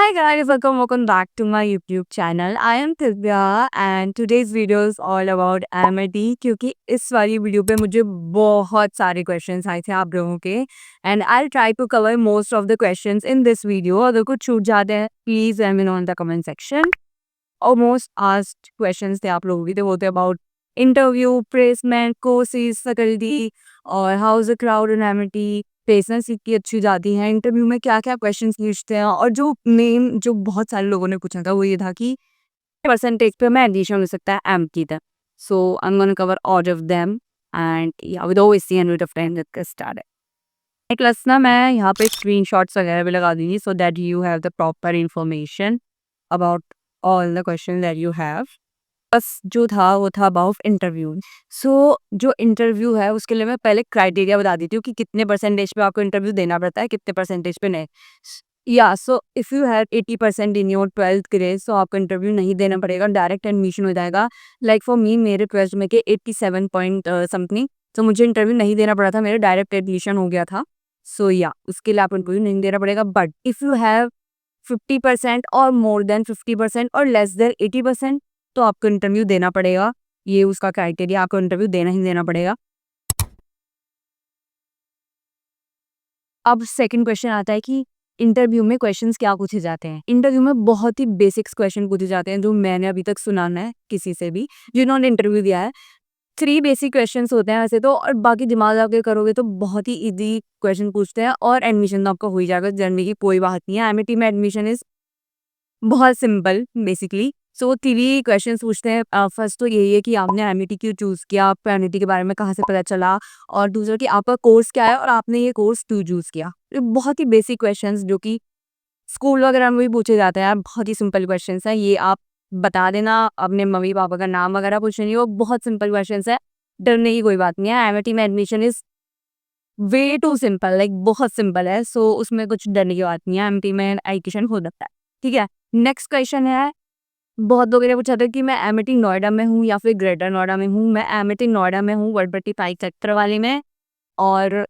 Hi guys, welcome back to my YouTube channel. I am Divya and today's video is all about MIT क्योंकि इस वाली video पे मुझे बहुत सारे क्वेश्चंस आए थे आप लोगों के and I try to cover most of the questions in this video. अगर कुछ छूट जाते हैं please let me know in the comment section. और मोस्ट आस्क्ड क्वेश्चंस थे आप लोगों के, वो थे about interview, placement, courses, faculty और how is the crowd in Amity, placement की अच्छी जाती है, इंटरव्यू में क्या क्या क्वेश्चंस पूछते हैं. और जो मेन जो बहुत सारे लोगों ने पूछा था वो ये था कि परसेंटेज पे मैं एडमिशन हो सकता है एमटी तक. So I am gonna cover all of them and या with Owaisi and with a friend let's start. Plus ना मैं यहाँ पे स्क्रीनशॉट्स वगैरह भी लगा दूंगी so that you have the proper information about all the question that you have. बस जो था वो था अबाउट इंटरव्यू. सो जो इंटरव्यू है उसके लिए मैं पहले क्राइटेरिया बता देती हूँ कि कितने परसेंटेज पे आपको इंटरव्यू देना पड़ता है, कितने परसेंटेज पे नहीं. या so if you have 80% in your 12th grade so आपको इंटरव्यू नहीं देना पड़ेगा, डायरेक्ट एडमिशन हो जाएगा. लाइक फॉर मी मेरे 12th में के 87 पॉइंट समथिंग, तो मुझे इंटरव्यू नहीं देना पड़ा था, मेरा डायरेक्ट एडमिशन हो गया था. सो या उसके लिए आपको इंटरव्यू नहीं देना पड़ेगा. बट इफ़ यू हैव 50% और मोर देन 50% और लेस देन 80% तो आपको इंटरव्यू देना पड़ेगा. ये उसका क्राइटेरिया, आपको इंटरव्यू देना ही देना पड़ेगा. अब सेकंड क्वेश्चन आता है कि इंटरव्यू में क्वेश्चंस क्या पूछे जाते हैं. इंटरव्यू में बहुत ही बेसिक्स क्वेश्चन पूछे जाते हैं जो मैंने अभी तक सुना ना है किसी से भी जिन्होंने इंटरव्यू दिया है. 3 बेसिक क्वेश्चंस होते हैं वैसे तो, और बाकी दिमाग लगा के करोगे तो बहुत ही इजी क्वेश्चन पूछते हैं और एडमिशन तो आपका हो ही जाएगा. जर्नी की कोई बात नहीं है. एमआईटी में एडमिशन इज बहुत सिंपल बेसिकली. सो 3 क्वेश्चंस पूछते हैं. फर्स्ट तो यही है कि आपने एमआईटी क्यों चूज़ किया, आपको एमआईटी के बारे में कहाँ से पता चला, और दूसरा कि आपका कोर्स क्या है और आपने ये कोर्स क्यों चूज़ किया. ये बहुत ही बेसिक क्वेश्चंस जो कि स्कूल वगैरह में भी पूछे जाते हैं. बहुत ही सिंपल क्वेश्चंस हैं. ये आप बता देना, अपने मम्मी पापा का नाम वगैरह पूछ रही हो, बहुत सिंपल क्वेश्चंस है, डरने की कोई बात नहीं है. एमआईटी में admission is way too simple, like बहुत सिंपल है. सो उसमें कुछ डरने की बात नहीं है. एमआईटी में एडमिशन हो सकता है. ठीक है. नेक्स्ट क्वेश्चन है, बहुत लोगों ने पूछा था कि मैं एमिटी नोएडा में हूँ या फिर ग्रेटर नोएडा में हूँ. मैं एमिटी नोएडा में हूँ, वडभट्टी पाइक सेक्टर वाले में. और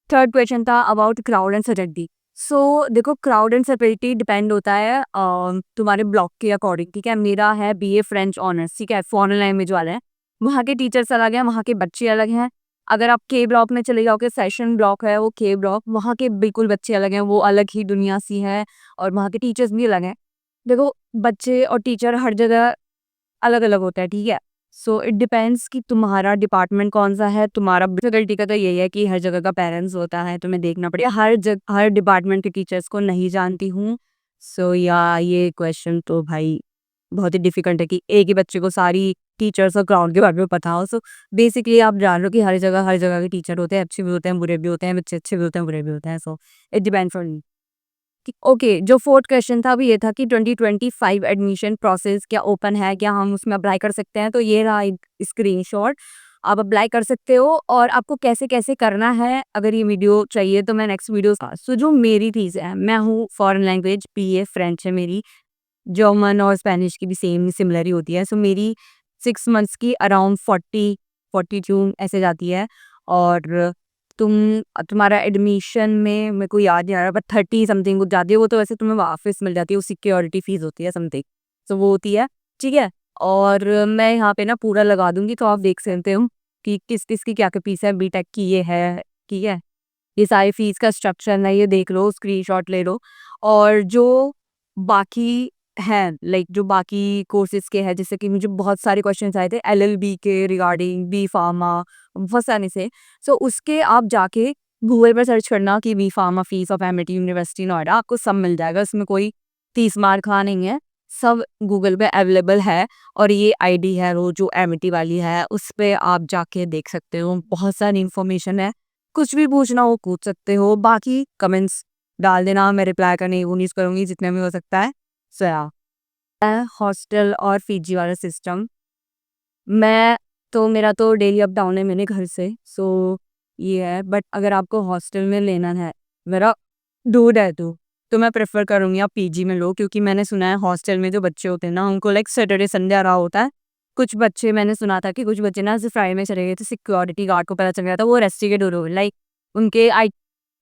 थर्ड क्वेश्चन था अबाउट क्राउड एंड सेटेलिटी. सो देखो, क्राउड एंड सेटेलिटी डिपेंड होता है तुम्हारे ब्लॉक के अकॉर्डिंग. ठीक है. मेरा है बीए फ्रेंच ऑनर्स. ठीक है. फॉरेन लैंग्वेज वाला है. वहाँ के टीचर्स अलग हैं, वहाँ के बच्चे अलग हैं. अगर आप के ब्लॉक में चले जाओगे, सेशन ब्लॉक है वो के ब्लॉक, वहाँ के बिल्कुल बच्चे अलग हैं, वो अलग ही दुनिया सी है और वहाँ के टीचर्स भी अलग हैं. देखो, बच्चे और टीचर हर जगह अलग अलग होता है. ठीक है. सो इट डिपेंड्स कि तुम्हारा डिपार्टमेंट कौन सा है. तुम्हारा फैकल्टी का तो यही है कि हर जगह का पेरेंट्स होता है, तुम्हें देखना पड़ेगा. हर डिपार्टमेंट के टीचर्स को नहीं जानती हूँ. सो या ये क्वेश्चन तो भाई बहुत ही डिफिकल्ट है कि एक ही बच्चे को सारी टीचर्स और ग्राउंड के बारे में पता हो. सो बेसिकली आप जान लो कि हर जगह के टीचर होते हैं, अच्छे भी होते हैं, बुरे भी होते हैं, बच्चे अच्छे भी होते हैं, बुरे भी होते हैं. So it depends on you. Okay. जो फोर्थ क्वेश्चन था वो ये था कि 2025 एडमिशन प्रोसेस क्या ओपन है, क्या हम उसमें अप्लाई कर सकते हैं. तो ये रहा एक स्क्रीनशॉट. आप अप्लाई कर सकते हो और आपको कैसे कैसे करना है. अगर ये वीडियो चाहिए तो मैं नेक्स्ट वीडियो. सो जो मेरी फीस है, मैं हूँ फॉरेन लैंग्वेज, बीए फ्रेंच है मेरी. जर्मन और स्पेनिश की भी सेम सिमिलर ही होती है. सो मेरी 6 मंथ्स की अराउंड 42 ऐसे जाती है. और तुम्हारा एडमिशन में मेरे को याद नहीं आ रहा बट 30 समथिंग कुछ जाती है. वो तो वैसे तुम्हें वापस मिल जाती है, वो सिक्योरिटी फीस होती है समथिंग. तो वो होती है. ठीक है. और मैं यहाँ पे ना पूरा लगा दूंगी तो आप देख सकते हो कि किस किस की क्या क्या फीस है. बीटेक की ये है. ठीक है. ये सारी फीस का स्ट्रक्चर है, ये देख लो, स्क्रीनशॉट ले लो. और जो बाकी हैं, लाइक जो बाकी कोर्सेज के हैं, जैसे कि मुझे बहुत सारे क्वेश्चंस आए थे एलएलबी के रिगार्डिंग, बी फार्मा, बहुत सारे से. सो उसके आप जाके गूगल पर सर्च करना कि B pharma fees of Amity University Noida, आपको सब मिल जाएगा. इसमें कोई 30 मार खा नहीं है, सब गूगल पे अवेलेबल है. और ये आईडी है वो जो एमिटी वाली है, उस पर आप जाके देख सकते हो, बहुत सारी इंफॉर्मेशन है. कुछ भी पूछना हो पूछ सकते हो. बाकी कमेंट्स डाल देना, मैं रिप्लाई करने की कोशिश करूँगी जितने में हो सकता है. सो या हॉस्टल और पीजी वाला सिस्टम, मैं तो मेरा तो डेली अप डाउन है मेरे घर से. सो ये है. बट अगर आपको हॉस्टल में लेना है, मेरा दूर है तो मैं प्रेफर करूँगी आप पीजी में लो. क्योंकि मैंने सुना है हॉस्टल में जो बच्चे होते हैं ना, उनको लाइक सैटरडे संडे आ रहा होता है. कुछ बच्चे, मैंने सुना था कि कुछ बच्चे ना ऐसे फ्राइडे में चले गए थे, सिक्योरिटी गार्ड को पता चल गया था, वो रेस्टिकेट हो रहे, लाइक उनके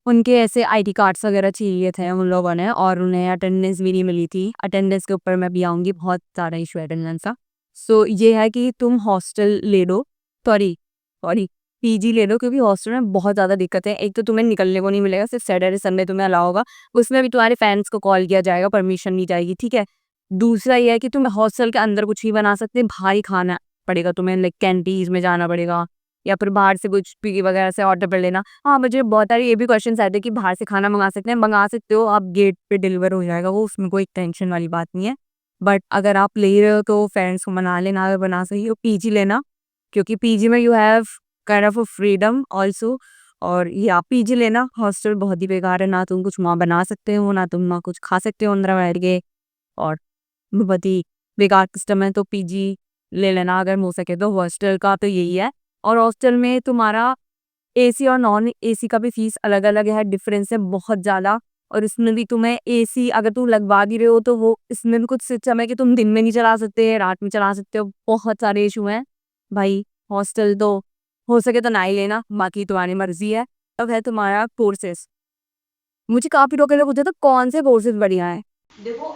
उनके ऐसे आईडी कार्ड्स वगैरह चाहिए थे उन लोगों ने, और उन्हें अटेंडेंस भी नहीं मिली थी। अटेंडेंस के ऊपर मैं भी आऊँगी, बहुत ज़्यादा इशू है अटेंडेंस का। सो ये है कि तुम हॉस्टल ले लो, सॉरी सॉरी पीजी ले लो, क्योंकि हॉस्टल में बहुत ज़्यादा दिक्कत है। एक तो तुम्हें निकलने को नहीं मिलेगा, सिर्फ सैटरडे संडे तुम्हें अलाउ होगा, उसमें भी तुम्हारे फ्रेंड्स को कॉल किया जाएगा, परमिशन ली जाएगी, ठीक है। दूसरा ये है कि तुम हॉस्टल के अंदर कुछ ही बना सकते, बाहर ही खाना पड़ेगा तुम्हें, लाइक कैंटीन में जाना पड़ेगा, या फिर बाहर से कुछ स्विगी वगैरह से ऑर्डर कर लेना। हाँ, मुझे बहुत सारे ये भी क्वेश्चन आए थे कि बाहर से खाना मंगा सकते हैं, मंगा सकते हो आप, गेट पे डिलीवर हो जाएगा वो, उसमें कोई टेंशन वाली बात नहीं है। बट अगर आप ले रहे हो तो फ्रेंड्स को मना लेना, अगर बना सही हो पीजी लेना, क्योंकि पीजी में you have kind of freedom also. और या पीजी लेना, हॉस्टल बहुत ही बेकार है, ना तुम कुछ वहाँ बना सकते हो, ना तुम ना कुछ खा सकते हो अंदर बैठ के, और बहुत ही बेकार सिस्टम है। तो पीजी ले लेना अगर हो सके तो। हॉस्टल का तो यही है, और हॉस्टल में तुम्हारा एसी और नॉन एसी का भी फीस अलग अलग है, डिफरेंस है बहुत ज़्यादा। और इसमें भी तुम्हें एसी अगर तुम लगवा भी रहे हो तो वो इसमें भी कुछ सिस्टम है कि तुम दिन में नहीं चला सकते, रात में चला सकते हो, बहुत सारे इशू हैं भाई। हॉस्टल तो हो सके तो ना ही लेना, बाकी तुम्हारी मर्जी है। अब है तुम्हारा कोर्सेस। मुझे काफ़ी लोगों ने पूछा था कौन से कोर्सेज बढ़िया है। देखो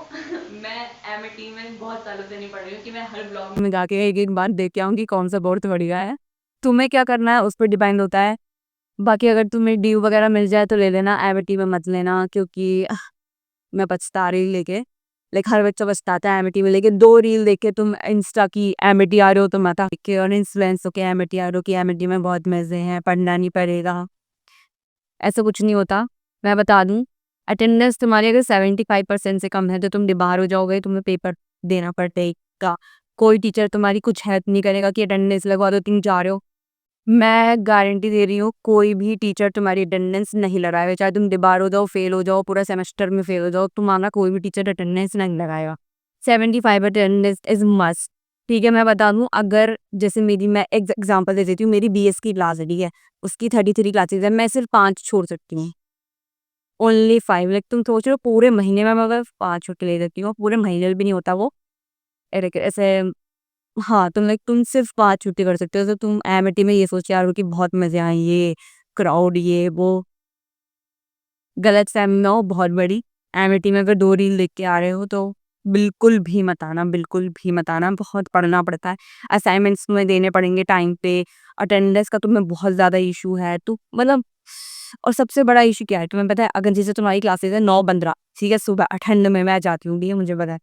मैं एमएटी में बहुत सालों से नहीं पढ़ रही हूँ कि मैं हर ब्लॉग में जाके एक एक बार देख के आऊँ कि कौन सा कोर्स बढ़िया है। तुम्हें क्या करना है उस पर डिपेंड होता है। बाकी अगर तुम्हें ड्यू वगैरह मिल जाए तो ले लेना, एमएटी में मत लेना, क्योंकि मैं पछता रही लेके, लाइक हर बच्चा पछताता है एमएटी में लेके। 2 रील देख के तुम इंस्टा की एमएटी आ रहे हो, तो माता के और इन्फ्लुएंस होके एमएटी आ रहे हो कि एमएटी में बहुत मजे हैं, पढ़ना नहीं पड़ेगा। ऐसा कुछ नहीं होता। मैं बता दूं, अटेंडेंस तुम्हारी अगर 75% से कम है तो तुम बाहर हो जाओगे, तुम्हें पेपर देना पड़ेगा। कोई टीचर तुम्हारी कुछ हेल्प नहीं करेगा कि अटेंडेंस लगवा दो, तुम जा रहे हो। मैं गारंटी दे रही हूँ, कोई भी टीचर तुम्हारी अटेंडेंस नहीं लगाएगा, चाहे तुम डिबार हो जाओ, फेल हो जाओ, पूरा सेमेस्टर में फेल हो जाओ, तुम्हारा कोई भी टीचर अटेंडेंस नहीं लगाएगा। 75 अटेंडेंस इज मस्ट। ठीक है, मैं बता दूँ, अगर जैसे मेरी, मैं एग्जाम्पल दे देती हूँ, मेरी बीएस की क्लास है, ठीक है, उसकी 33 क्लासेज है, मैं सिर्फ 5 छोड़ सकती हूँ, ओनली 5। लाइक तुम सोच रहे हो पूरे महीने में मैं अगर 5 छुट्टी ले सकती हूँ, पूरे महीने में भी नहीं होता वो, ऐसे। हाँ, तुम सिर्फ 5 छुट्टी कर सकते हो, तो तुम एमिटी में ये सोच के आ रहे हो कि बहुत मजे आएंगे, क्राउड ये वो, गलत फहमी ना हो बहुत बड़ी। एमिटी में अगर 2 रील देख के आ रहे हो तो बिल्कुल भी मत आना, बिल्कुल भी मत आना, बहुत पढ़ना पड़ता है, असाइनमेंट्स तुम्हें देने पड़ेंगे टाइम पे, अटेंडेंस का तुम्हें बहुत ज़्यादा इशू है, तो मतलब। और सबसे बड़ा इशू क्या है तुम्हें पता है, अगर जैसे तुम्हारी क्लासेस है 9:15, ठीक है, सुबह ठंड में मैं जाती हूँ, ठीक है, मुझे पता है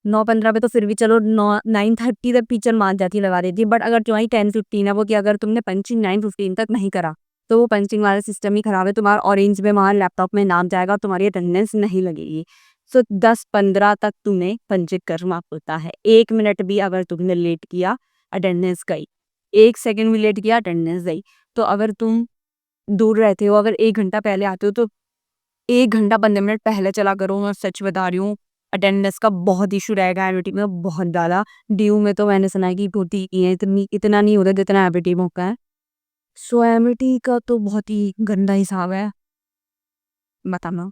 9:15 पे तो फिर भी चलो, 9:30 तक टीचर मान जाती है, लगा देती है। बट अगर तुम्हारी 10:15 है वो, कि अगर तुमने पंचिंग 9:15 तक नहीं करा तो वो पंचिंग वाला सिस्टम ही खराब है, तुम्हारा ऑरेंज में वहाँ लैपटॉप में नाम जाएगा, तुम्हारी अटेंडेंस नहीं लगेगी। सो 10:15 तक तुम्हें पंचिंग करना पड़ता है। 1 मिनट भी अगर तुमने लेट किया, अटेंडेंस गई। 1 सेकेंड भी लेट किया, अटेंडेंस गई। तो अगर तुम दूर रहते हो, अगर 1 घंटा पहले आते हो, तो 1 घंटा 15 मिनट पहले चला करो। मैं सच बता रही हूँ, अटेंडेंस का बहुत इशू रहेगा एमिटी में, बहुत ज़्यादा। ड्यू में तो मैंने सुना है कि होती ही है, इतना नहीं होता जितना एमिटी में होता है। सो एमिटी का तो बहुत ही गंदा हिसाब है, बताना।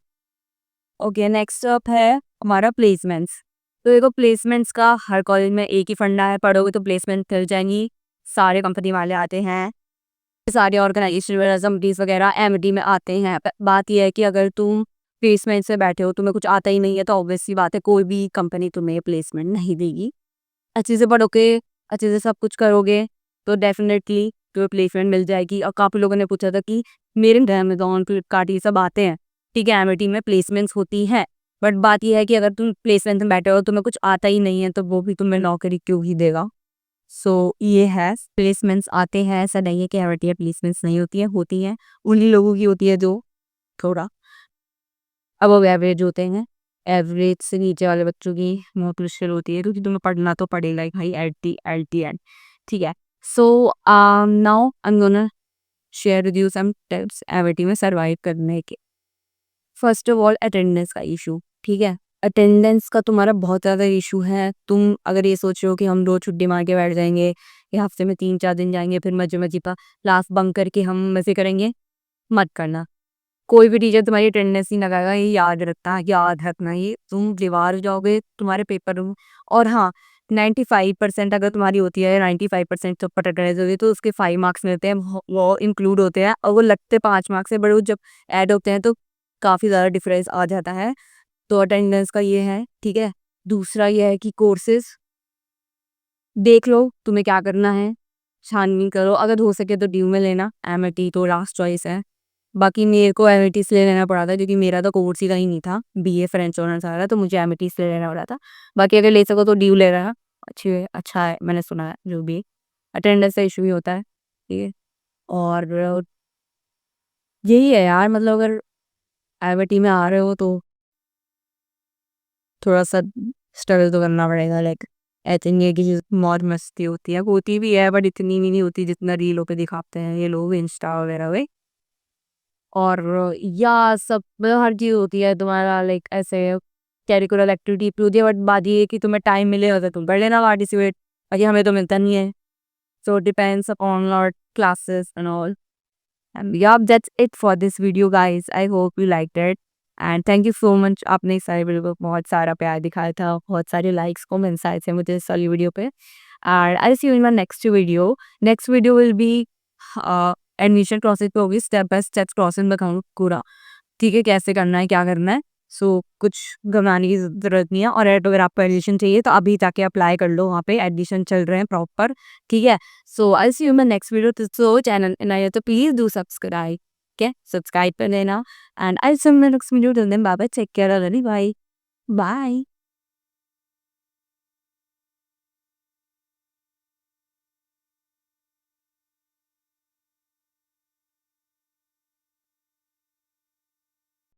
ओके, नेक्स्ट अप है हमारा प्लेसमेंट्स। तो देखो, प्लेसमेंट्स का हर कॉलेज में एक ही फंडा है, पढ़ोगे तो प्लेसमेंट मिल जाएंगी, सारे कंपनी वाले आते हैं, सारे ऑर्गेनाइजेशन असम्बलीज वगैरह एमिटी में आते हैं। बात यह है कि अगर तुम प्लेसमेंट से बैठे हो, तुम्हें कुछ आता ही नहीं है, तो ऑब्वियस सी बात है कोई भी कंपनी तुम्हें प्लेसमेंट नहीं देगी। अच्छे से पढ़ोगे, अच्छे से सब कुछ करोगे, तो डेफिनेटली तुम्हें प्लेसमेंट मिल जाएगी। और काफ़ी लोगों ने पूछा था कि मेरे अमेजोन, फ्लिपकार्ट ये सब आते हैं, ठीक है, एमिटी में प्लेसमेंट्स होती है। बट बात यह है कि अगर तुम प्लेसमेंट में बैठे हो, तुम्हें कुछ आता ही नहीं है, तो वो भी तुम्हें नौकरी क्यों ही देगा। सो ये है, प्लेसमेंट्स आते हैं, ऐसा नहीं है कि एमिटी प्लेसमेंट्स नहीं होती है, होती हैं। उन्हीं लोगों की होती है जो थोड़ा अब एवरेज होते हैं। एवरेज से नीचे वाले बच्चों की बहुत मुश्किल होती है, क्योंकि तुम्हें पढ़ना तो पड़ेगा ही भाई, एट दी एंड, ठीक है। So now I am gonna share with you some tips Amity में सर्वाइव करने के। फर्स्ट ऑफ ऑल, अटेंडेंस का इशू, ठीक है। अटेंडेंस का तुम्हारा बहुत ज़्यादा इशू है। तुम अगर ये सोच रहे हो कि हम रोज छुट्टी मार के बैठ जाएंगे, या हफ्ते में 3-4 दिन जाएंगे, फिर मजे मजे का क्लास बंक करके हम मजे करेंगे, मत करना। कोई भी टीचर तुम्हारी अटेंडेंस नहीं लगाएगा, ये याद रखना, याद रखना, ये तुम दीवार हो जाओगे तुम्हारे पेपर में। और हाँ, 95% अगर तुम्हारी होती है, 95% तो अटेंडेंस होती है, तो उसके 5 मार्क्स मिलते हैं, वो इंक्लूड होते हैं, और वो लगते 5 मार्क्स है, बट वो जब ऐड होते हैं तो काफ़ी ज़्यादा डिफरेंस आ जाता है। तो अटेंडेंस का ये है, ठीक है। दूसरा ये है कि कोर्सेज देख लो तुम्हें क्या करना है, छानबीन करो, अगर हो सके तो ड्यू में लेना, एमएटी तो लास्ट चॉइस है। बाकी मेरे को एमएटी इसलिए लेना पड़ा था क्योंकि मेरा तो कोर्स ही कहीं नहीं था, बीए फ्रेंच ऑनर्स आ रहा, तो मुझे एमएटी इसलिए लेना पड़ा था। बाकी अगर ले सको तो ड्यू ले रहा, अच्छा है, मैंने सुना है। जो भी अटेंडेंस का इशू ही होता है, ठीक है। और यही है यार, मतलब अगर एमएटी में आ रहे हो तो थोड़ा सा स्ट्रगल तो करना पड़ेगा। लाइक ऐसे नहीं है कि मौज मस्ती होती भी है, बट इतनी भी नहीं होती जितना रीलों पे दिखाते हैं ये लोग इंस्टा वगैरह पे। और या सब मतलब हर चीज़ होती है तुम्हारा, लाइक ऐसे करिकुलर एक्टिविटी भी होती है, बट बात ये है कि तुम्हें टाइम मिले तो तुम कर लेना पार्टिसिपेट, बाकी हमें तो मिलता नहीं है। So depends upon our classes and all. And yeah, that's it for this video, guys. I hope you liked it. And thank you so much, आपने इस सारे वीडियो को बहुत सारा प्यार दिखाया था, बहुत सारे लाइक्स कमेंट्स आए थे मुझे इस वाली वीडियो पे। And I see you in my next video will be admission process पे होगी, स्टेप बाय स्टेप प्रोसेस बताऊँ पूरा, ठीक है, कैसे करना है क्या करना है। सो कुछ घबराने की ज़रूरत नहीं है। और अगर आपको एडमिशन चाहिए तो अभी जाके अप्लाई कर लो, वहाँ पे एडमिशन चल रहे हैं प्रॉपर, ठीक है। सो आई see you my next video, तो चैनल नया है तो प्लीज़ डू सब्सक्राइब, ठीक है, सब्सक्राइब कर लेना। And I see you my next video, till then bye bye, take care, bye bye.